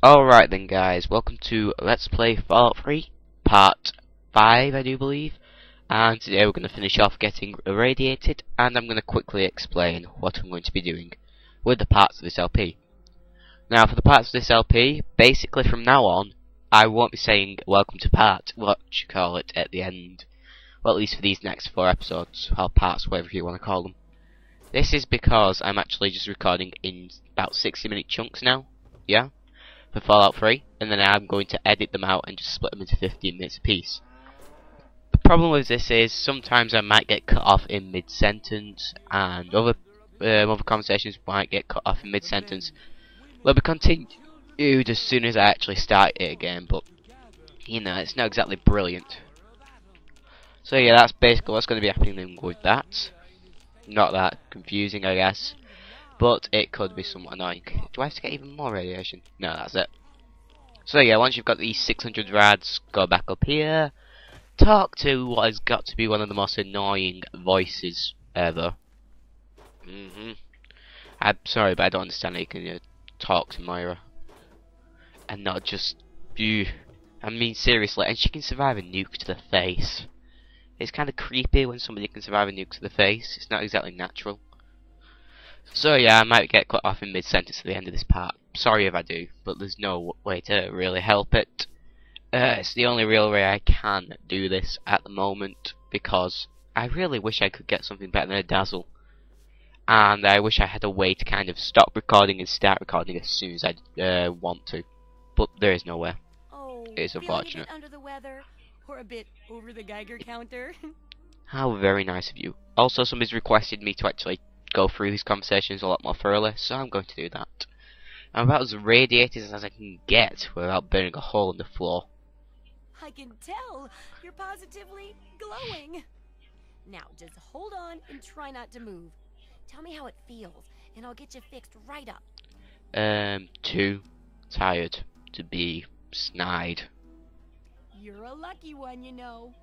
Alright then guys, welcome to Let's Play Fallout 3, Part 5 I do believe, and today we're going to finish off getting irradiated, and I'm going to quickly explain what I'm going to be doing with the parts of this LP. Now for the parts of this LP, basically from now on, I won't be saying welcome to part, what you call it, at the end. Well, at least for these next 4 episodes, or parts, whatever you want to call them. This is because I'm actually just recording in about 60-minute chunks now, yeah? For Fallout 3, and then I'm going to edit them out and just split them into 15 minutes apiece. The problem with this is sometimes I might get cut off in mid-sentence, and other conversations might get cut off in mid-sentence. They'll be continued as soon as I actually start it again, but you know, it's not exactly brilliant. So yeah, that's basically what's going to be happening with that. Not that confusing, I guess. But it could be somewhat annoying. Do I have to get even more radiation? No, that's it. So yeah, once you've got these 600 rads, go back up here. Talk to what has got to be one of the most annoying voices ever. I'm sorry, but I don't understand how you can talk to Moira. And not just you. I mean, seriously, and she can survive a nuke to the face. It's kind of creepy when somebody can survive a nuke to the face. It's not exactly natural. So yeah, I might get cut off in mid-sentence at the end of this part. Sorry if I do, but there's no way to really help it. It's the only real way I can do this at the moment, because I really wish I could get something better than a dazzle. And I wish I had a way to kind of stop recording and start recording as soon as I want to. But there is nowhere. Oh, it's unfortunate. A bit under the weather, or a bit over the Geiger counter. How very nice of you. Also, somebody's requested me to actually go through these conversations a lot more thoroughly, so I'm going to do that. I'm about as radiated as I can get without burning a hole in the floor. I can tell you're positively glowing. Now just hold on and try not to move. Tell me how it feels, and I'll get you fixed right up. Too tired to be snide. You're a lucky one, you know.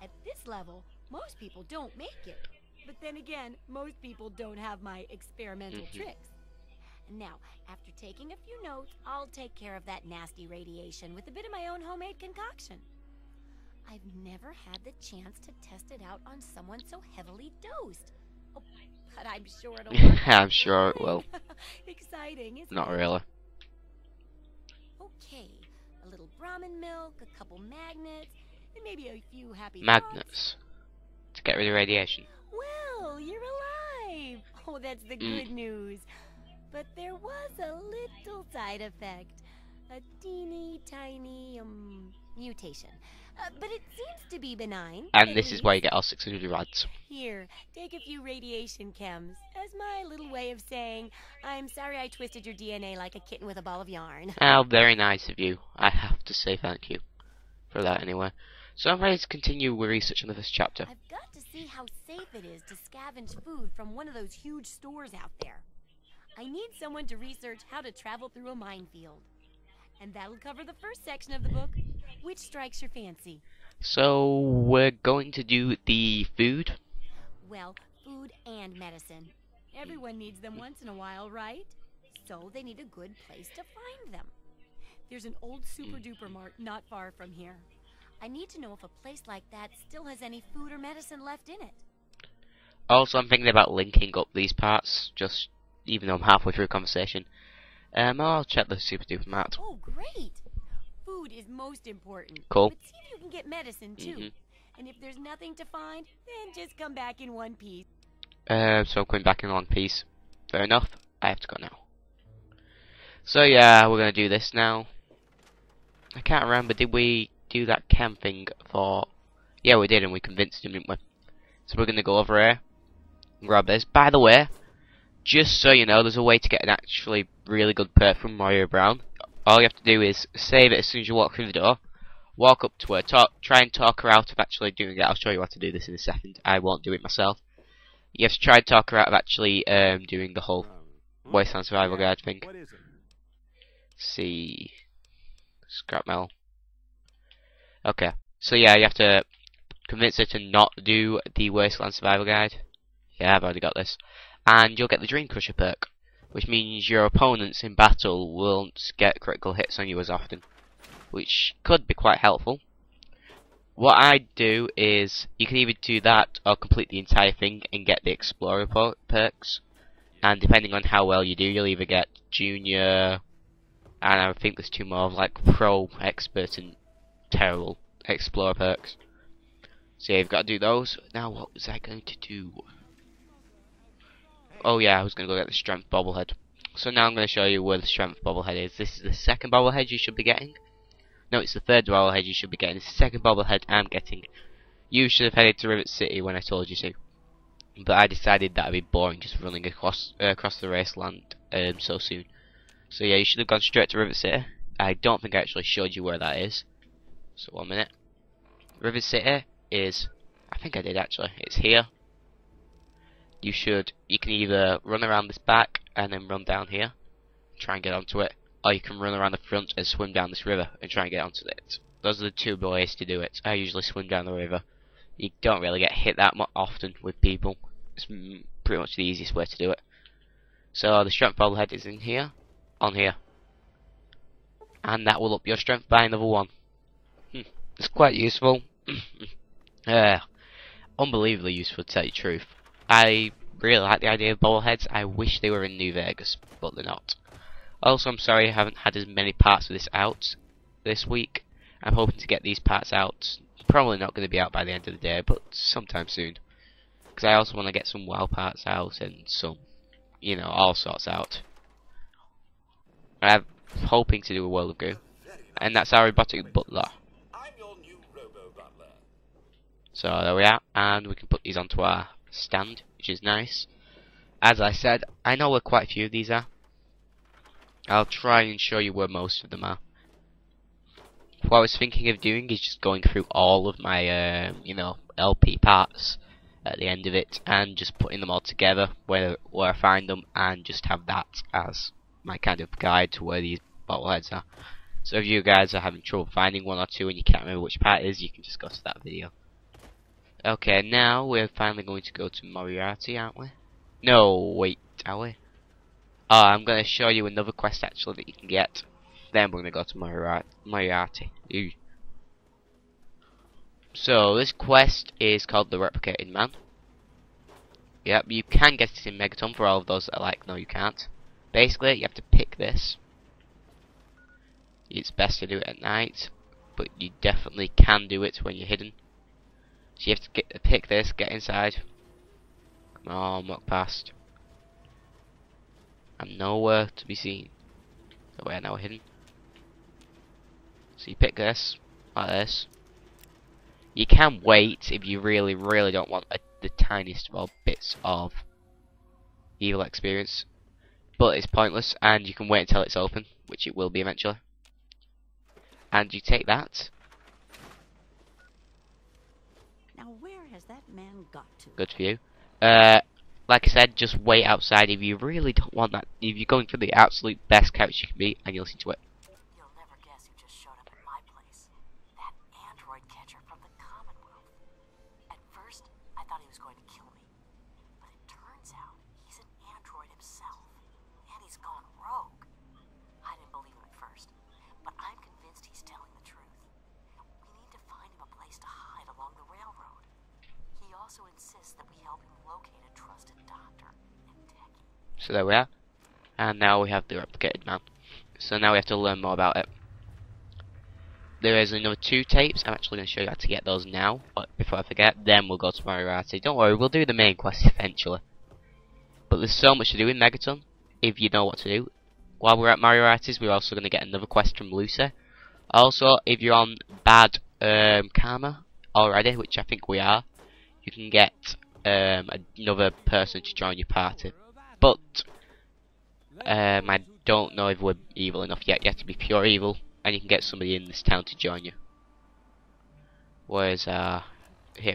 At this level, most people don't make it. But then again, most people don't have my experimental tricks. Now, after taking a few notes, I'll take care of that nasty radiation with a bit of my own homemade concoction. I've never had the chance to test it out on someone so heavily dosed. Oh, but I'm sure it'll work. I'm sure it will. Exciting, isn't it? Not really. Okay, a little Brahmin milk, a couple magnets, and maybe a few happy magnets to get rid of radiation. Well, you're alive! Oh, that's the good news. But there was a little side effect. A teeny tiny, mutation. But it seems to be benign. And this is why you get all 600 rads. Here, take a few radiation chems as my little way of saying, I'm sorry I twisted your DNA like a kitten with a ball of yarn. How very nice of you. I have to say thank you for that anyway. So I'm ready to continue with research on this chapter. I've got to see how safe it is to scavenge food from one of those huge stores out there. I need someone to research how to travel through a minefield. And that'll cover the first section of the book. Which strikes your fancy? So we're going to do the food? Well, food and medicine. Everyone needs them once in a while, right? So they need a good place to find them. There's an old super-duper mart not far from here. I need to know if a place like that still has any food or medicine left in it. Also, I'm thinking about linking up these parts, just even though I'm halfway through a conversation. I'll check the super duper mart. Oh, great! Food is most important. Cool. But see if you can get medicine, too. And if there's nothing to find, then just come back in one piece. So I'm coming back in one piece. Fair enough. I have to go now. So yeah, we're going to do this now. I can't remember, did we do that chem thing for... Yeah, we did, and we convinced him, didn't we? So we're going to go over here and grab this. By the way, just so you know, there's a way to get an actually really good perk from Moira Brown. All you have to do is save it as soon as you walk through the door, walk up to her, try and talk her out of actually doing it. I'll show you how to do this in a second. I won't do it myself. You have to try and talk her out of actually doing the whole Wasteland Survival Guide thing. See... Scrap metal. Okay, so yeah, you have to convince her to not do the Wasteland Survival Guide. Yeah, I've already got this. And you'll get the Dream Crusher perk. which means your opponents in battle won't get critical hits on you as often, which could be quite helpful. What I do is, you can either do that or complete the entire thing and get the Explorer perks, and depending on how well you do, you'll either get Junior, and I think there's two more of like Pro, Expert, and Terrible Explorer perks. So yeah, you've got to do those. Now what was I going to do? Oh yeah, I was going to go get the Strength Bobblehead. So now I'm going to show you where the Strength Bobblehead is. This is the second Bobblehead you should be getting. No, it's the third Bobblehead you should be getting. It's the second Bobblehead I'm getting. You should have headed to Rivet City when I told you to. But I decided that would be boring just running across the raceland so soon. So yeah, you should have gone straight to Rivet City. I don't think I actually showed you where that is. So 1 minute. Rivet City is, I think I did actually, it's here. You can either run around this back and then run down here, try and get onto it, or you can run around the front and swim down this river and try and get onto it. Those are the two ways to do it. I usually swim down the river. You don't really get hit that often with people. It's pretty much the easiest way to do it. So the Strength Bobblehead is in here, on here, and that will up your strength by another 1. It's quite useful. Unbelievably useful, to tell you the truth. I really like the idea of bobbleheads. I wish they were in New Vegas, but they're not. Also, I'm sorry I haven't had as many parts of this out this week. I'm hoping to get these parts out. Probably not going to be out by the end of the day, but sometime soon. Because I also want to get some WoW parts out and some, you know, all sorts out. I'm hoping to do a World of Goo. And that's our robotic butler. So there we are, and we can put these onto our stand, which is nice. As I said, I know where quite a few of these are. I'll try and show you where most of them are. What I was thinking of doing is just going through all of my, you know, LP parts at the end of it, and just putting them all together where I find them, and just have that as my kind of guide to where these bottleheads are. So if you guys are having trouble finding one or two and you can't remember which part it is, you can just go to that video. Okay, now we're finally going to go to Moriarty, aren't we? No, wait, are we? Oh, I'm going to show you another quest actually that you can get. Then we're going to go to Moriarty. Ew. So, this quest is called The Replicated Man. Yep, you can get it in Megaton for all of those that are like, no you can't. Basically, you have to pick this. It's best to do it at night, but you definitely can do it when you're hidden. So you have to pick this, get inside. Come on, walk past. I'm nowhere to be seen. So we're now hidden. So you pick this, like this. You can wait if you really, really don't want the tiniest of all bits of evil experience. But it's pointless, and you can wait until it's open, which it will be eventually. And you take that. Now where has that man got to? Good for you. Like I said, just wait outside if you really don't want that. If you're going for the absolute best couch you can be, and you'll listen to it. You'll never guess who just showed up at my place. That android catcher from the Commonwealth. At first, I thought he was going to kill me. But it turns out he's an android himself. And he's gone rogue. I didn't believe him at first, but I'm convinced he's telling the truth. We need to find him a place to hide along the railroad. He also insists that we help him locate a trusted doctor and techie. So there we are. And now we have the Replicated Man. So now we have to learn more about it. There is another 2 tapes. I'm actually going to show you how to get those now. But before I forget, then we'll go to Moriarty. Don't worry, we'll do the main quest eventually. But there's so much to do in Megaton, if you know what to do. While we're at Moriarty's, we're also going to get another quest from Lucy. Also, if you're on bad karma already, which I think we are, you can get another person to join your party. But I don't know if we're evil enough yet. You have to be pure evil, and you can get somebody in this town to join you. Where's here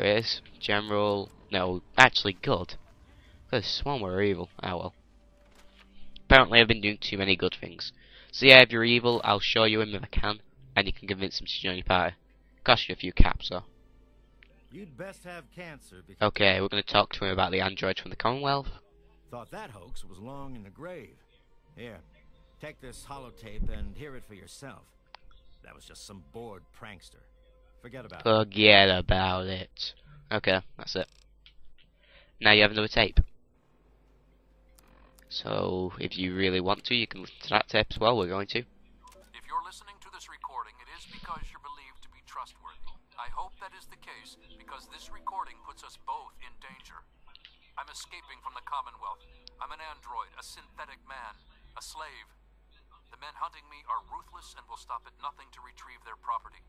it is. General. No, actually good. Because sworn we're evil. Ah well. Apparently I've been doing too many good things. So yeah, if you're evil, I'll show you him if I can, and you can convince him to join your party. Cost you a few caps though. You'd best have cancer. Okay, we're going to talk to him about the android from the Commonwealth. Thought that hoax was long in the grave. Here, take this holotape and hear it for yourself. That was just some bored prankster. Forget about it. Forget about it. Okay, that's it. Now you have another tape. So, if you really want to, you can listen to that tape as well. We're going to. If you're listening to this recording, it is because you're believed to be trustworthy. I hope that is the case, because this recording puts us both in danger. I'm escaping from the Commonwealth. I'm an android, a synthetic man, a slave. The men hunting me are ruthless and will stop at nothing to retrieve their property.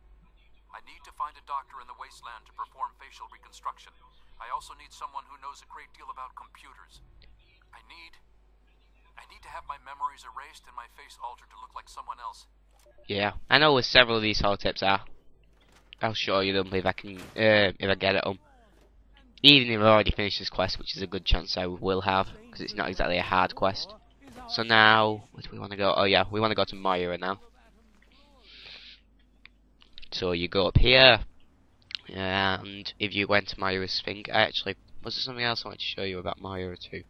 I need to find a doctor in the wasteland to perform facial reconstruction. I also need someone who knows a great deal about computers. I need to have my memories erased and my face altered to look like someone else. Yeah, I know where several of these holotapes are. I'll show you them if I can, if I get at them. Even if I've already finished this quest, which is a good chance I will have, because it's not exactly a hard quest. So now, where do we want to go? Oh yeah, we want to go to Moira now. So you go up here, and if you went to Moira's thing, was there something else I wanted to show you about Moira too?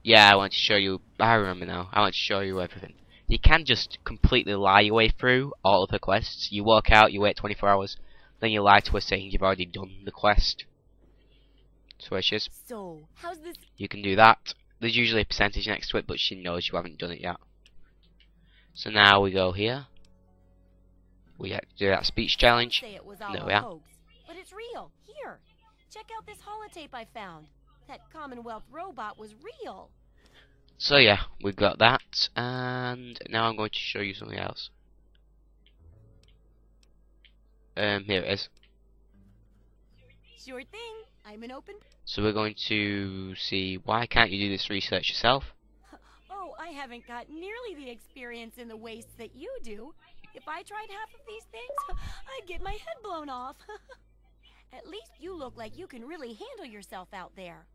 Yeah, I want to show you, I remember now, I want to show you everything. You can just completely lie your way through all of her quests. You walk out, you wait 24 hours, then you lie to her saying you've already done the quest. So where she is. So, how's this? You can do that. There's usually a percentage next to it, but she knows you haven't done it yet. So now we go here. We have to do that speech challenge. Say it was all No, a yeah. hoax, but it's real. Here, check out this holotape I found. That Commonwealth robot was real. So yeah, we've got that, and now I'm going to show you something else. Here it is. Sure thing. I'm an open. So we're going to see, why can't you do this research yourself? Oh, I haven't got nearly the experience in the wastes that you do. If I tried half of these things, I'd get my head blown off. At least you look like you can really handle yourself out there.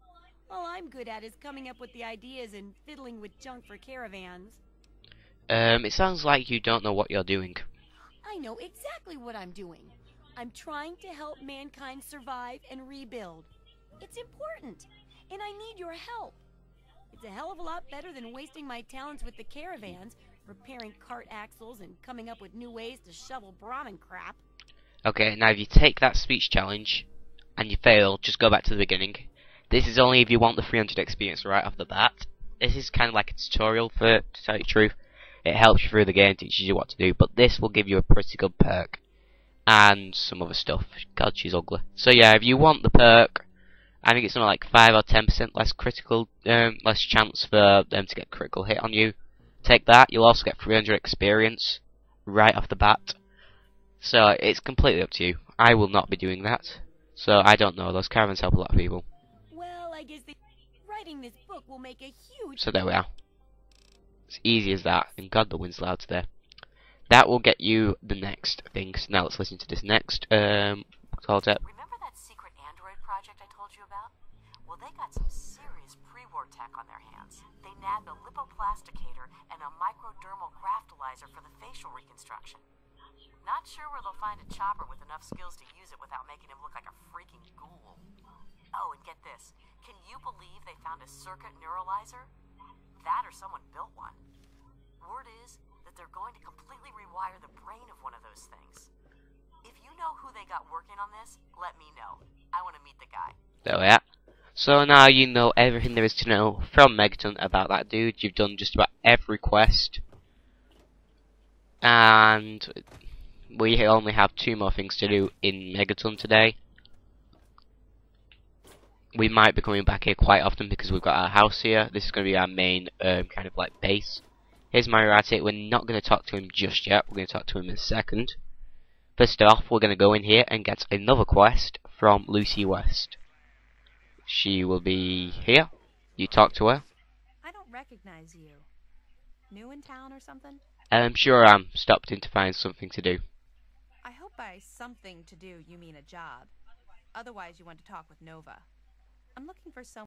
All I'm good at is coming up with the ideas and fiddling with junk for caravans. It sounds like you don't know what you're doing. I know exactly what I'm doing. I'm trying to help mankind survive and rebuild. It's important, and I need your help. It's a hell of a lot better than wasting my talents with the caravans, repairing cart axles and coming up with new ways to shovel Brahmin crap. Okay, now if you take that speech challenge, and you fail, just go back to the beginning. This is only if you want the 300 experience right off the bat. This is kind of like a tutorial to tell you the truth. It helps you through the game, teaches you what to do, but this will give you a pretty good perk. And some other stuff. God, she's ugly. So yeah, if you want the perk, I think it's something like 5 or 10% less critical, less chance for them to get critical hit on you. Take that, you'll also get 300 experience right off the bat. So it's completely up to you. I will not be doing that. So I don't know, those caravans help a lot of people. Well, I guess writing this book will make a huge... So there we are. It's easy as that, and God, the wind's loud today. That will get you the next things. Now let's listen to this next holotape. Remember that secret android project I told you about? Well, they got some serious pre-war tech on their hands. They nabbed a lipoplasticator and a microdermal graftalizer for the facial reconstruction. Not sure where they'll find a chopper with enough skills to use it without making him look like a freaking ghoul. Oh, and get this. Can you believe they found a circuit neuralizer? That or someone built one. Word is that they're going to completely rewire the brain of one of those things. If you know who they got working on this, let me know. I want to meet the guy. There we are. So now you know everything there is to know from Megaton about that dude. You've done just about every quest. And we only have 2 more things to do in Megaton today. We might be coming back here quite often because we've got our house here. This is going to be our main kind of like base. Here's Moriarty. We're not going to talk to him just yet. We're going to talk to him in a second. First off, we're going to go in here and get another quest from Lucy West. She will be here. You talk to her. I don't recognize you. New in town or something? Sure am. Stopped in to find something to do. I hope by something to do you mean a job. Otherwise you want to talk with Nova. I'm looking for someone